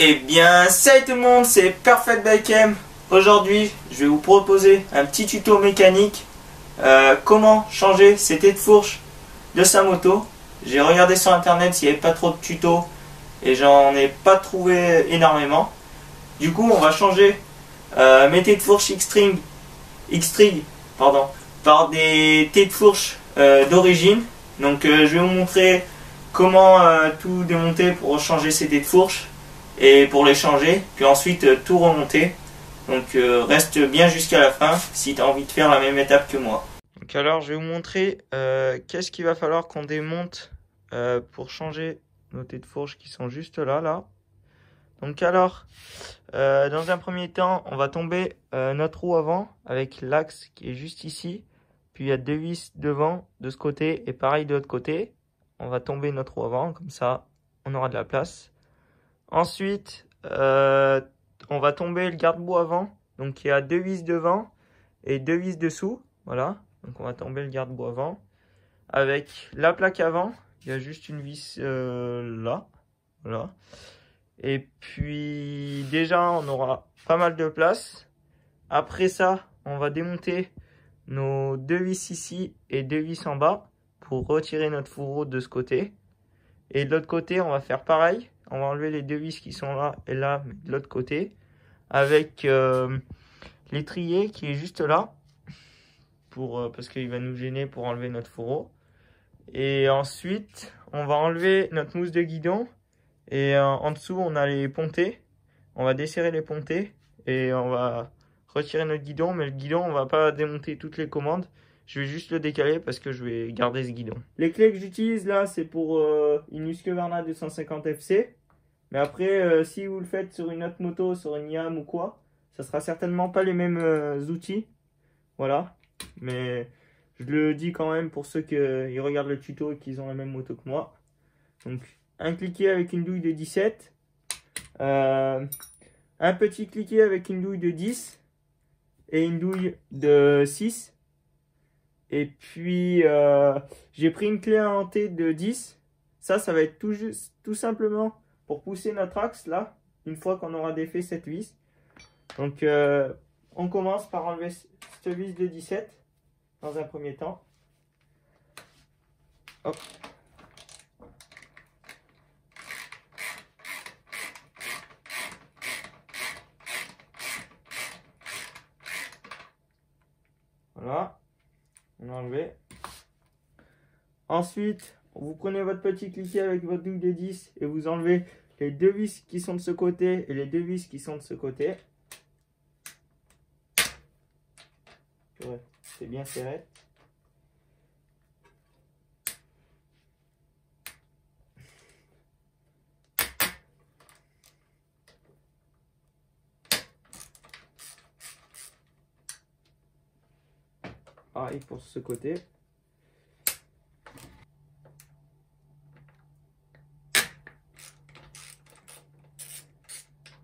Eh bien, salut tout le monde, c'est Perfect by Kem. Aujourd'hui, je vais vous proposer un petit tuto mécanique. Comment changer ses têtes de fourche de sa moto. J'ai regardé sur internet s'il n'y avait pas trop de tutos et j'en ai pas trouvé énormément. Du coup, on va changer mes têtes de fourche X-Trig par des têtes de fourche d'origine. Donc, je vais vous montrer comment tout démonter pour changer ces têtes de fourche et pour les changer, puis ensuite tout remonter. Donc reste bien jusqu'à la fin si tu as envie de faire la même étape que moi. Donc alors je vais vous montrer qu'est-ce qu'il va falloir qu'on démonte pour changer nos têtes de fourche qui sont juste là. Donc alors dans un premier temps on va tomber notre roue avant avec l'axe qui est juste ici, puis il y a deux vis devant de ce côté et pareil de l'autre côté. On va tomber notre roue avant, comme ça on aura de la place. Ensuite, on va tomber le garde-boue avant. Donc, il y a deux vis devant et deux vis dessous. Voilà. Donc, on va tomber le garde-boue avant. Avec la plaque avant, il y a juste une vis là. Voilà. Et puis, déjà, on aura pas mal de place. Après ça, on va démonter nos deux vis ici et deux vis en bas pour retirer notre fourreau de ce côté. Et de l'autre côté, on va faire pareil. On va enlever les deux vis qui sont là et là, mais de l'autre côté. Avec l'étrier qui est juste là. Parce qu'il va nous gêner pour enlever notre fourreau. Et ensuite, on va enlever notre mousse de guidon. Et en dessous, on a les pontées. On va desserrer les pontées. Et on va retirer notre guidon. Mais le guidon, on va pas démonter toutes les commandes. Je vais juste le décaler parce que je vais garder ce guidon. Les clés que j'utilise là, c'est pour une Husqvarna 250 FC. Mais après, si vous le faites sur une autre moto, sur une YAM ou quoi, ça sera certainement pas les mêmes outils. Voilà. Mais je le dis quand même pour ceux qui regardent le tuto et qui ont la même moto que moi. Donc, un cliquet avec une douille de 17. Un petit cliquet avec une douille de 10. Et une douille de 6. Et puis, j'ai pris une clé à hanter de 10. Ça va être tout simplement pour pousser notre axe là, une fois qu'on aura défait cette vis. Donc, on commence par enlever cette vis de 17 dans un premier temps. Hop. Voilà. On a enlevé. Ensuite, vous prenez votre petit cliquet avec votre douille de 10 et vous enlevez les deux vis qui sont de ce côté et les deux vis qui sont de ce côté. Ouais, c'est bien serré. Pareil pour ce côté.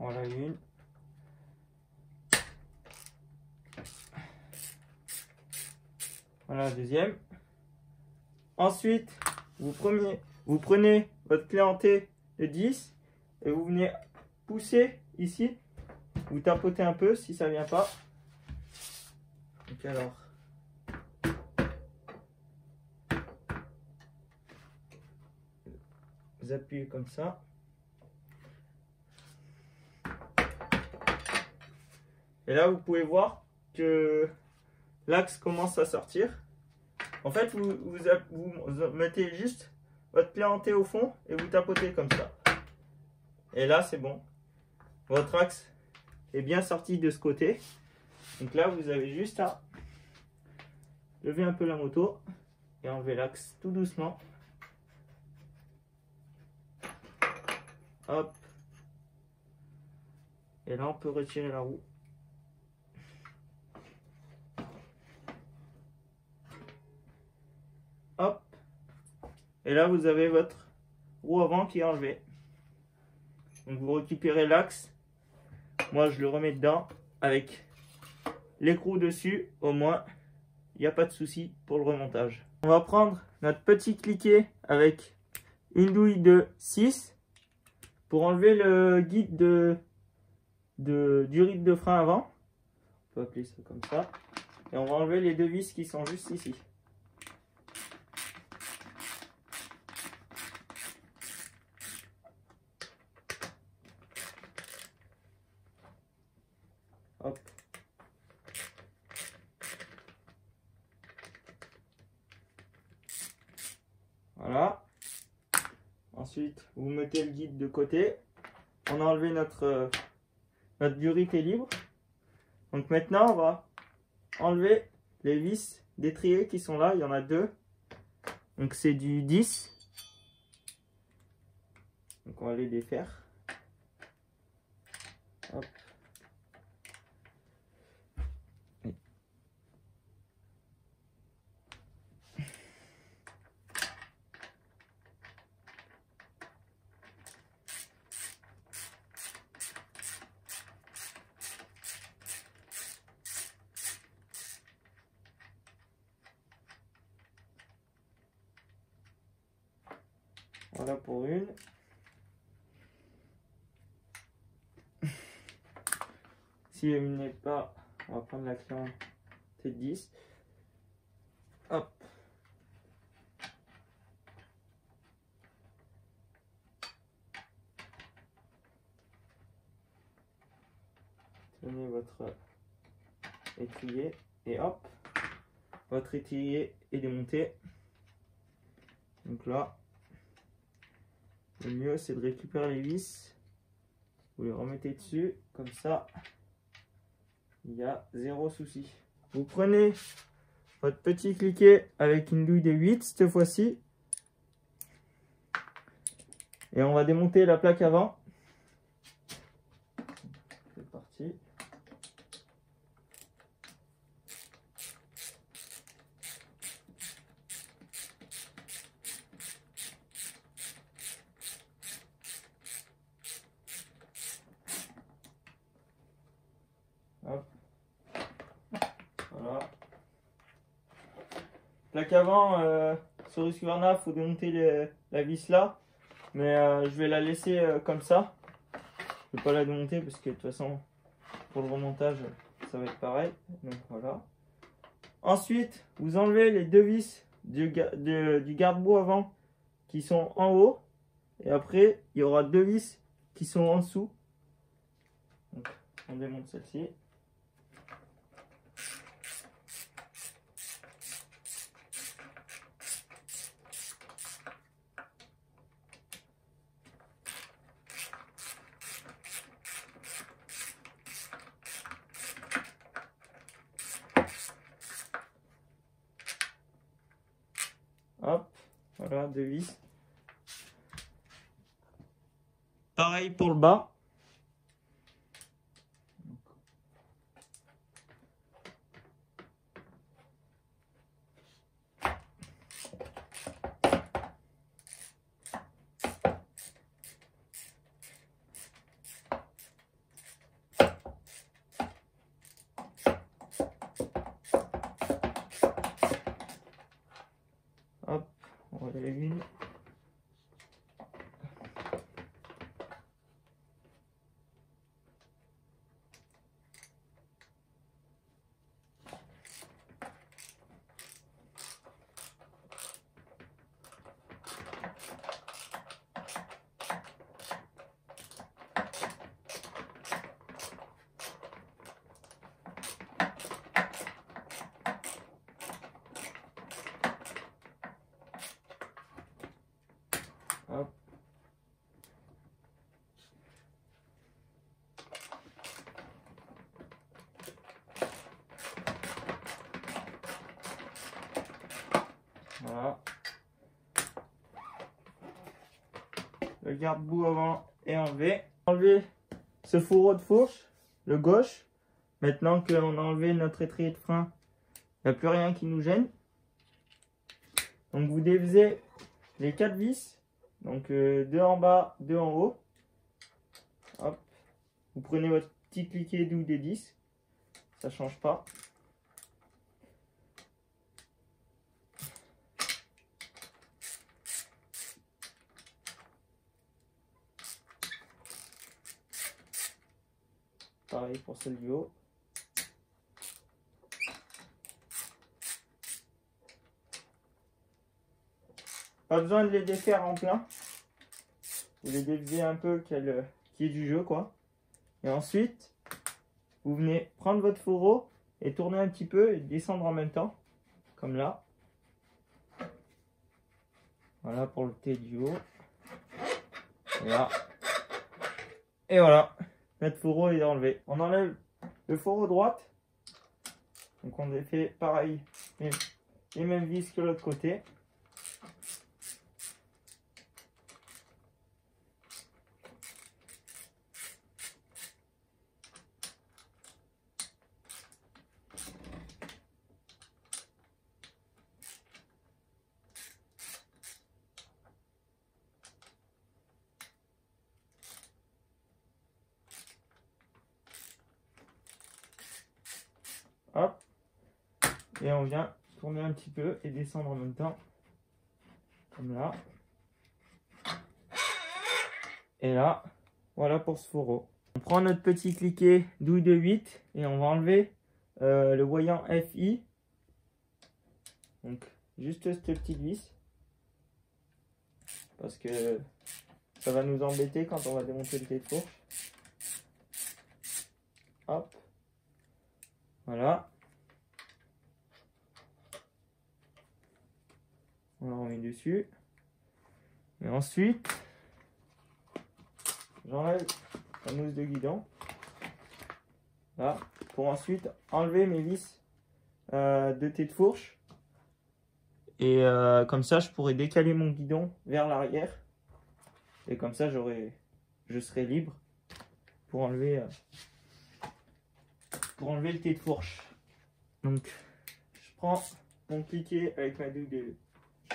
Voilà une. Voilà la deuxième. Ensuite, vous prenez votre clé hantée de 10 et vous venez pousser ici. Vous tapotez un peu si ça vient pas. Donc alors. Vous appuyez comme ça. Et là, vous pouvez voir que l'axe commence à sortir. En fait, vous mettez juste votre clé hantée au fond et vous tapotez comme ça. Et là, c'est bon. Votre axe est bien sorti de ce côté. Donc là, vous avez juste à lever un peu la moto et enlever l'axe tout doucement. Hop. Et là, on peut retirer la roue. Hop. Et là, vous avez votre roue avant qui est enlevée. Donc, vous récupérez l'axe. Moi, je le remets dedans avec l'écrou dessus. Au moins, il n'y a pas de souci pour le remontage. On va prendre notre petit cliquet avec une douille de 6. pour enlever le guide du rythme de frein avant, on peut appeler ça comme ça, et on va enlever les deux vis qui sont juste ici. Hop. Voilà. Ensuite, vous mettez le guide de côté. On a enlevé notre durite est libre. Donc maintenant, on va enlever les vis d'étrier qui sont là. Il y en a deux. Donc c'est du 10. Donc on va les défaire. Hop. Voilà pour une. Si elle n'est pas, on va prendre la clé en T10. Hop. Tenez votre étrier et hop. Votre étrier est démonté. Donc là, le mieux c'est de récupérer les vis. Vous les remettez dessus, comme ça, il y a zéro souci. Vous prenez votre petit cliquet avec une douille de 8 cette fois-ci. Et on va démonter la plaque avant. C'est parti. Hop. Voilà. Plaque avant, sur Husqvarna, il faut démonter la vis là. Mais je vais la laisser comme ça. Je ne vais pas la démonter parce que de toute façon, pour le remontage, ça va être pareil. Donc voilà. Ensuite, vous enlevez les deux vis du garde-boue avant qui sont en haut. Et après, il y aura deux vis qui sont en dessous. Donc, on démonte celle-ci. Hop, voilà, deux vis. Pareil pour le bas. Hop, on va les une. Hop. Voilà. Le garde-boue avant est enlevé. Enlever ce fourreau de fourche, le gauche. Maintenant qu'on a enlevé notre étrier de frein, il n'y a plus rien qui nous gêne. Donc vous dévisez les 4 vis. Donc deux en bas, deux en haut. Hop. Vous prenez votre petit cliquet d'où des 10. Ça change pas. Pareil pour celle du haut. Pas besoin de les défaire en plein. Vous les déviez un peu qui est du jeu, quoi. Et ensuite, vous venez prendre votre fourreau et tourner un petit peu et descendre en même temps. Comme là. Voilà pour le T du haut. Et là. Et voilà. Notre fourreau est enlevé. On enlève le fourreau droite. Donc on fait pareil. Les mêmes vis que l'autre côté. Hop. Et on vient tourner un petit peu et descendre en même temps. Comme là. Et là. Voilà pour ce fourreau. On prend notre petit cliquet douille de 8 et on va enlever le voyant FI. Donc juste cette petite vis. Parce que ça va nous embêter quand on va démonter le T de fourche. Hop. Voilà. On la remet dessus. Et ensuite, j'enlève la mousse de guidon. Là. Pour ensuite enlever mes vis de T de fourche. Et comme ça, je pourrais décaler mon guidon vers l'arrière. Et comme ça, je serai libre pour enlever le T de fourche. Donc, je prends mon cliquet avec ma douille de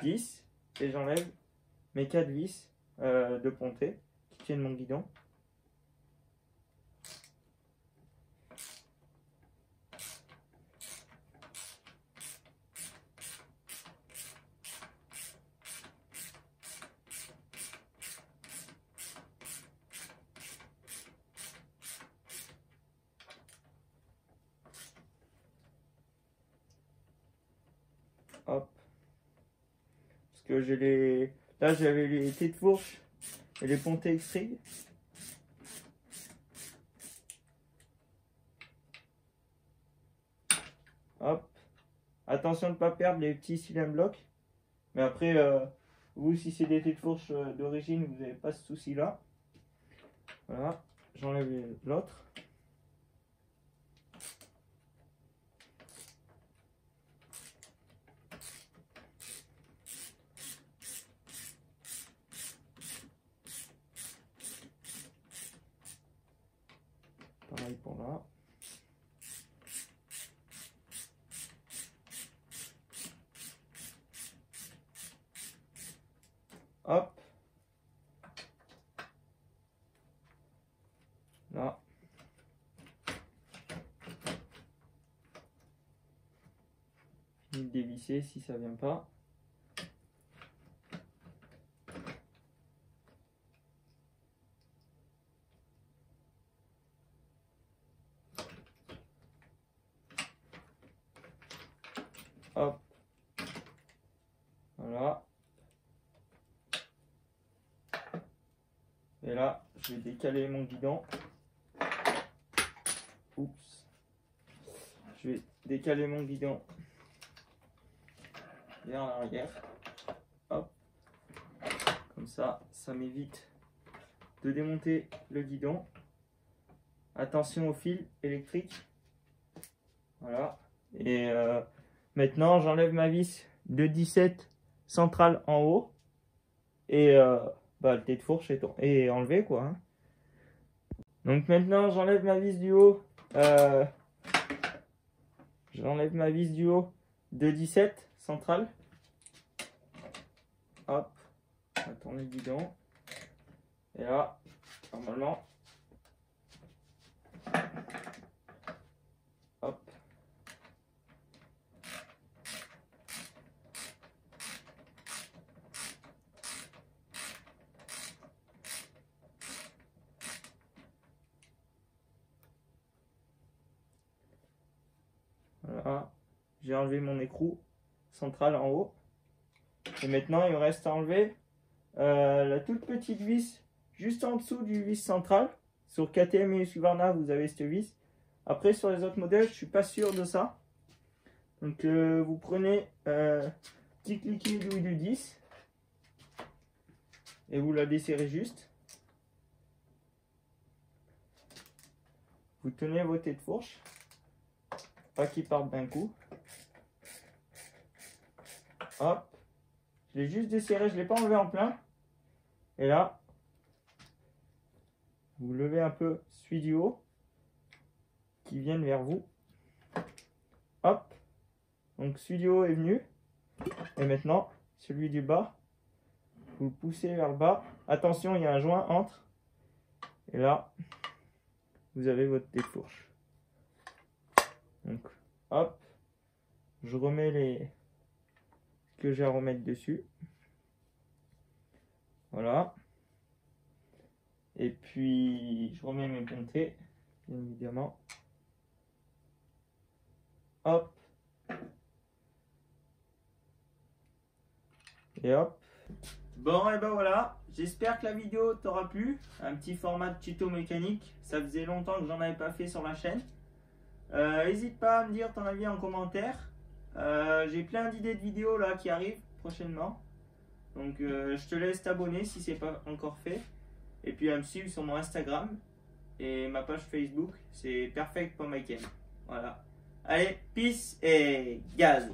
10 et j'enlève mes 4 vis de pontet qui tiennent mon guidon. Hop. Parce que là j'avais les T de fourche et les pontets extrig. Hop. Attention de ne pas perdre les petits cylindres blocs. Mais après, vous, si c'est des T de fourche d'origine, vous n'avez pas ce souci là. Voilà. J'enlève l'autre. Pareil pour là. Hop. Là. Vite dévisser si ça vient pas. Hop. Voilà. Et là, je vais décaler mon guidon. Oups. Je vais décaler mon guidon vers l'arrière. Hop. Comme ça m'évite de démonter le guidon. Attention au fil électrique. Voilà. Et maintenant, j'enlève ma vis de 17 centrale en haut. Et le T de fourche est enlevé, quoi. Hein. Donc maintenant, j'enlève ma vis du haut. J'enlève ma vis du haut de 17 centrale. Hop. On va tourner le guidon. Et là, normalement. Hop. j'ai enlevé mon écrou central en haut. Et maintenant, il me reste à enlever la toute petite vis juste en dessous du vis central. Sur KTM et Husqvarna, vous avez cette vis. Après, sur les autres modèles, je suis pas sûr de ça. Donc, vous prenez petit liquide d'huile du 10 et vous la desserrez juste. Vous tenez vos têtes de fourche, pas qu'ils partent d'un coup. Hop, je l'ai juste desserré, je ne l'ai pas enlevé en plein. Et là, vous levez un peu celui du haut qui viennent vers vous. Hop, donc celui du haut est venu. Et maintenant, celui du bas, vous le poussez vers le bas. Attention, il y a un joint entre. Et là, vous avez votre tête de fourche. Donc, hop, je remets ce que j'ai à remettre dessus. Voilà. Et puis, je remets mes pontées, bien évidemment. Hop. Et hop. Bon, et ben voilà. J'espère que la vidéo t'aura plu. Un petit format de tuto mécanique. Ça faisait longtemps que j'en avais pas fait sur la chaîne. N'hésite pas à me dire ton avis en commentaire. J'ai plein d'idées de vidéos là qui arrivent prochainement. Donc je te laisse t'abonner si c'est pas encore fait. Et puis à me suivre sur mon Instagram et ma page Facebook. C'est perfect.myken. Voilà. Allez, peace et gaz.